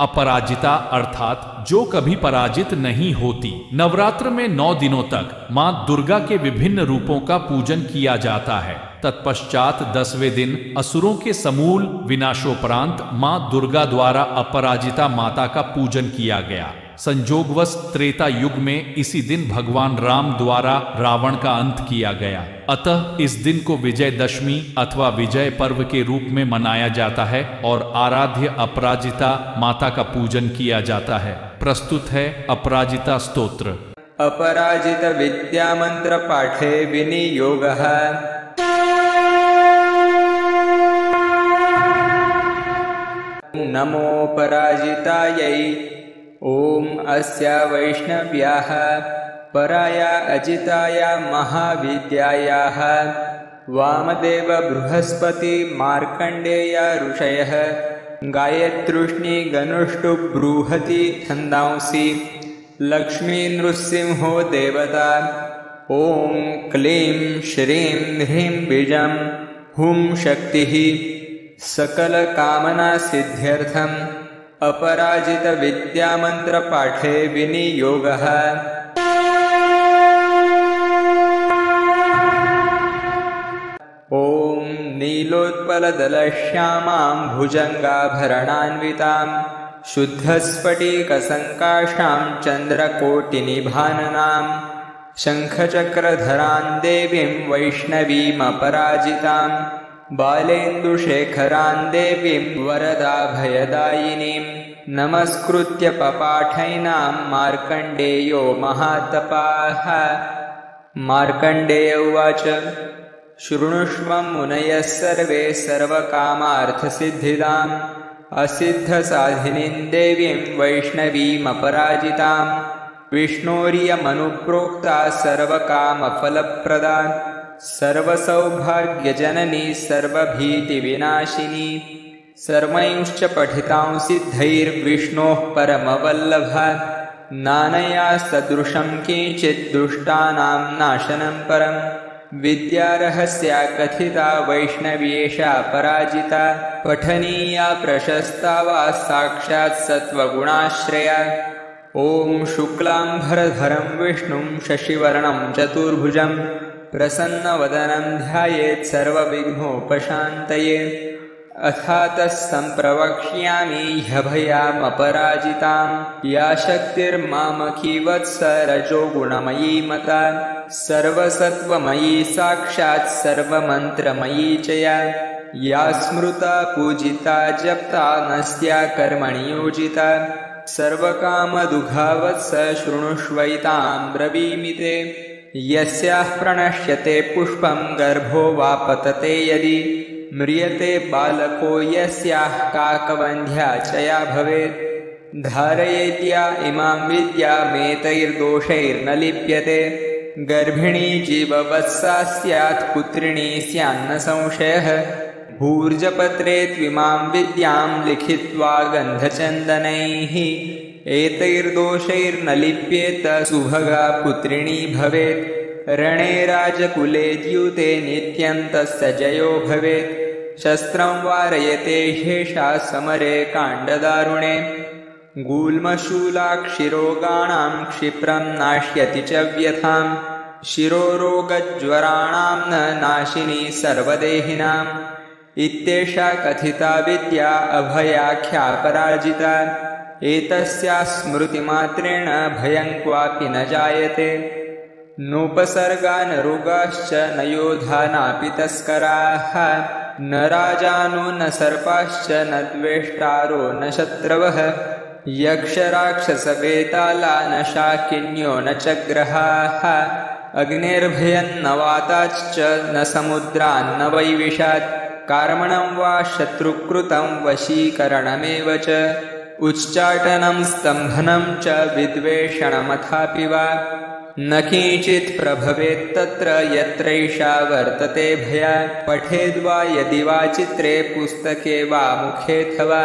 अपराजिता अर्थात जो कभी पराजित नहीं होती। नवरात्र में 9 दिनों तक मां दुर्गा के विभिन्न रूपों का पूजन किया जाता है। तत्पश्चात 10वें दिन असुरों के समूल विनाशोपरांत मां दुर्गा द्वारा अपराजिता माता का पूजन किया गया। संयोगवश त्रेता युग में इसी दिन भगवान राम द्वारा रावण का अंत किया गया। अतः इस दिन को विजयदशमी अथवा विजय पर्व के रूप में मनाया जाता है और आराध्य अपराजिता माता का पूजन किया जाता है। प्रस्तुत है अपराजिता स्तोत्र। अपराजित विद्या मंत्र पाठे विनियोगः। नमो पराजितायै। ओम अस्या वैष्णव्याः पराया अजिताया महाविद्यायाः वामदेव बृहस्पति मार्कण्डेया ऋषयः गायत्रुष्णि गनुष्टु बृहति छन्दांसि लक्ष्मी नृसिंहो देवता। ओम क्लीं श्रीं ह्रीं बीजं हुं शक्तिः सकल कामना सिद्ध्यर्थम्। अपराजित विद्या मंत्र पाठे विनियोगः। ओम नीलोत्पलदलश्यामां भुजंगाभरणान्वितां शुद्धस्फटिकसङ्काशां चन्द्रकोटिनिभाननां शङ्खचक्रधरां देवीं वैष्णवीमपराजितां बालेन्दुशेखरां देवीं वरदाभयदायिनीं नमस्कृत्य पपाठैनां मार्कण्डेयो महातपाः। मार्कण्डेय उवाच शृणुष्व मुनयः सर्वे सर्वकामार्थसिद्धिदाम् असिद्धसाधिनीं देवीं वैष्णवीमपराजितां विष्णोर्यमनुप्रोक्ता सर्वकामफलप्रदा सर्वसौभाग्यजननी सर्वभीतिविनाशिनी सर्वैश्च पठितां सिद्धैर्विष्णोः परमवल्लभा नानया सदृशं किञ्चित् दुष्टानां नाशनं परं विद्यारहस्या कथिता वैष्णव्येषा पराजिता पठनीया प्रशस्ता वा साक्षात् सत्त्वगुणाश्रया। ॐ शुक्लाम्बरधरं विष्णुं शशिवर्णं चतुर्भुजं प्रसन्नवदनं ध्यायेत् सर्वविघ्नोपशान्तये। अथातः सम्प्रवक्ष्यामि ह्यभयामपराजितां या शक्तिर्मामकी वत्स रजोगुणमयी मता सर्वसत्त्वमयी साक्षात् सर्वमन्त्रमयी च या स्मृता पूजिता जप्ता नस्या कर्मणि योजिता सर्वकामदुघा वत्स शृणुष्वैतां ब्रवीमि ते। यस्याः प्रणश्यते पुष्पं गर्भो वा पतते यदि म्रियते बालको यस्याः काकवन्ध्या चया भवेत् धारयेद्या इमां विद्यामेतैर्दोषैर्न लिप्यते गर्भिणी जीववत्सा स्यात् पुत्रिणी स्यान्न संशयः भूर्जपत्रे त्विमां विद्यां लिखित्वा गन्धचन्दनैः एतैर्दोषैर्न लिप्येत सुभगा पुत्रिणी भवेत् रणे राजकुले द्यूते नित्यं तस्य जयो भवेत् शस्त्रं वारयते ह्येषा समरे काण्डदारुणे गूल्मशूलाक्षिरोगाणां क्षिप्रं नाश्यति च व्यथां शिरोरोगज्वराणां न नाशिनी सर्वदेहिनाम् इत्येषा कथिता विद्या अभयाख्यापराजिता एतस्याः स्मृतिमात्रेण भयं क्वापि न जायते नोपसर्गा न रोगाश्च न योधा नापि तस्कराः न राजानो न सर्पाश्च न द्वेष्टारो न शत्रवः यक्षराक्षसवेताला न शाकिन्यो न च ग्रहाः अग्निर्भयं न वाताश्च न समुद्रान्न वैविशात् कार्मणं वा शत्रुकृतं वशीकरणमेव च उच्चाटनं स्तम्भनं च विद्वेषणमथापि वा न किञ्चित् प्रभवेत् तत्र यत्रैषा वर्तते भया पठेद्वा यदि वा चित्रे पुस्तके वा मुखेऽथवा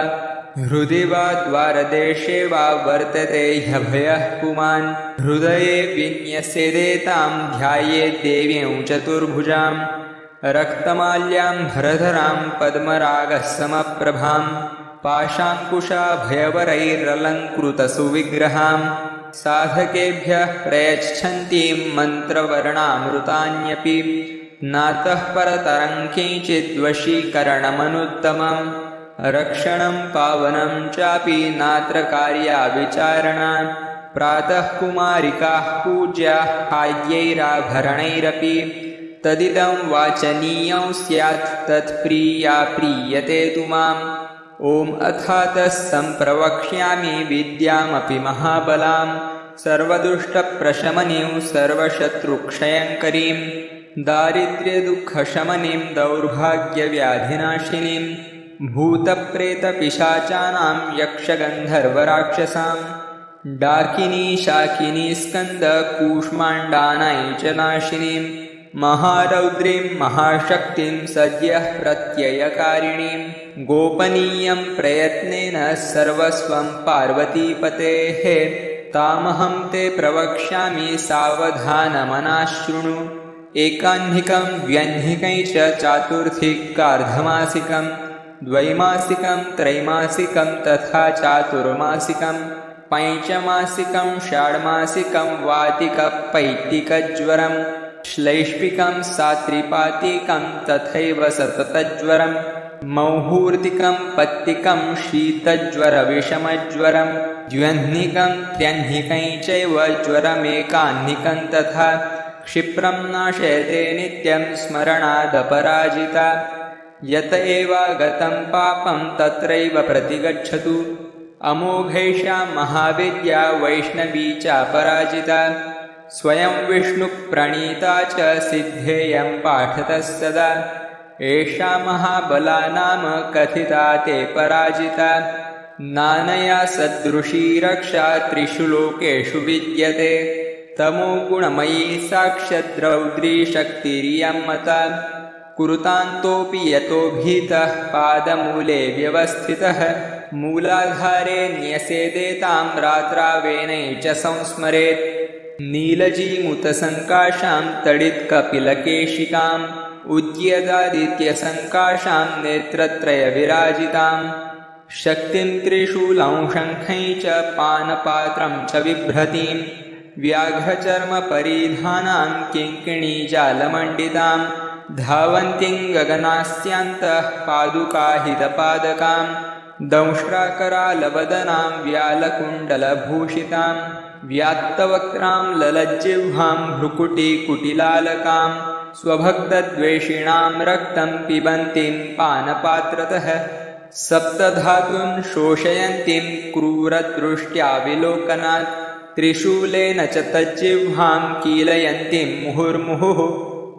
हृदि वा द्वारदेशे वा वर्तते ह्यभयः पुमान् हृदये विन्यस्येदेतां ध्यायेत् देवीं चतुर्भुजां रक्तमाल्यां भरधरां पद्मरागसमप्रभां पाशाङ्कुशाभयवरैरलङ्कृतसुविग्रहां साधकेभ्यः प्रयच्छन्तीं मन्त्रवर्णामृतान्यपि नातः परतरं किञ्चिद्वशीकरणमनुत्तमम् रक्षणं पावनं चापि नात्र कार्या विचारणा प्रातः कुमारिकाः पूज्याः खाद्यैराभरणैरपि तदिदं वाचनीयं स्यात् तत्प्रिया प्रीयते तु माम् ॐ अथातः सम्प्रवक्ष्यामि विद्यामपि महाबलां सर्वदुष्टप्रशमनीं सर्वशत्रुक्षयङ्करीं दारिद्र्यदुःखशमनीं दौर्भाग्यव्याधिनाशिनीं भूतप्रेतपिशाचानां यक्षगन्धर्वराक्षसां डाकिनी शाकिनी स्कन्दकूष्माण्डानां च नाशिनीं महारौद्रीं महाशक्तिं सद्यः प्रत्ययकारिणीं गोपनीयं प्रयत्नेन सर्वस्वं पार्वतीपतेः तामहं ते प्रवक्ष्यामि सावधानमनाशृणु एकाह्निकं व्यह्निकै च चातुर्थिकार्धमासिकं द्वैमासिकं त्रैमासिकं तथा चातुर्मासिकं पञ्चमासिकं षाड्मासिकं वातिकपैत्तिकज्वरं श्लैष्पिकं सात्रिपातिकं तथैव सततज्वरं मौहूर्तिकं पत्तिकं शीतज्वरविषमज्वरं द्व्यह्निकं त्र्यह्निकै चैव ज्वरमेकाह्निकं तथा क्षिप्रं नाशयते नित्यं स्मरणादपराजिता यत एवागतं पापं तत्रैव प्रतिगच्छतु अमोघैषा महाविद्या वैष्णवी चापराजिता स्वयं विष्णुप्रणीता च सिद्धेयं पाठतः सदा एषा महाबला नाम कथिता ते पराजिता नानया सदृशी रक्षा त्रिषु लोकेषु विद्यते तमोगुणमयी साक्षद्रौद्री शक्तिरियं मता कुरुतान्तोऽपि यतो भीतः पादमूले व्यवस्थितः मूलाधारे न्यसेदेतां रात्रावेनै च संस्मरेत् नीलजीमुतसङ्काशां तडित्कपिलकेशिकाम् उद्यदादित्यसङ्काशां नेत्रत्रयविराजितां शक्तिं त्रिशूलंशङ्खै च पानपात्रं च बिभ्रतीं व्याघ्रचर्मपरिधानां किङ्किणीजालमण्डितां धावन्तीं गगनास्यान्तः पादुकाहितपादकां दंष्ट्राकरालवदनां व्यालकुण्डलभूषितां व्यात्तवक्त्रां ललज्जिह्वां भ्रुकुटीकुटिलालकां स्वभक्तद्वेषिणां रक्तं पिबन्तीं पानपात्रतः सप्तधातून् शोषयन्तीं क्रूरदृष्ट्याविलोकनात् त्रिशूलेन च तज्जिह्वां कीलयन्तीं मुहुर्मुहुः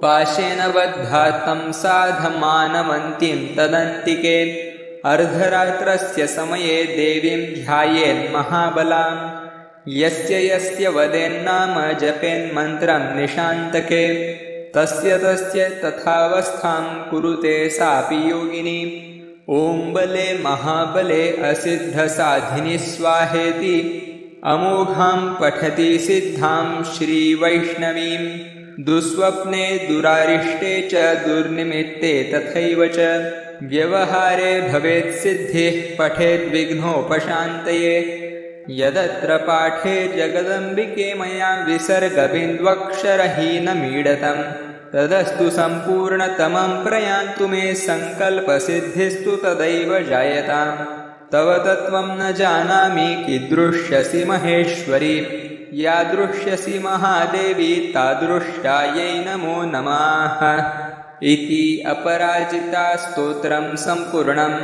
पाशेन बद्धातं साधमानवन्तीं तदन्तिके अर्धरात्रस्य समये देवीं ध्यायेन्महाबलाम् यस्य यस्य वदेन्नाम जपेन्मन्त्रं निशान्तके तस्य तस्य तथावस्थां कुरुते सापि योगिनी ॐ बले महाबले असिद्धसाधिनि स्वाहेति अमोघां पठति सिद्धां श्रीवैष्णवीं दुःस्वप्ने दुरारिष्टे च दुर्निमित्ते तथैव च व्यवहारे भवेत् सिद्धिः पठेद्विघ्नोपशान्तये यदत्र पाठे जगदम्बिके मया विसर्गबिन्द्वक्षरहीनमीडतं तदस्तु सम्पूर्णतमं प्रयान्तु मे सङ्कल्पसिद्धिस्तु तदैव जायताम् तव तत्त्वं न जानामि कीदृश्यसि महेश्वरी यादृश्यसि महादेवी तादृश्यायै नमो नमः इति अपराजिता स्तोत्रं सम्पूर्णम्।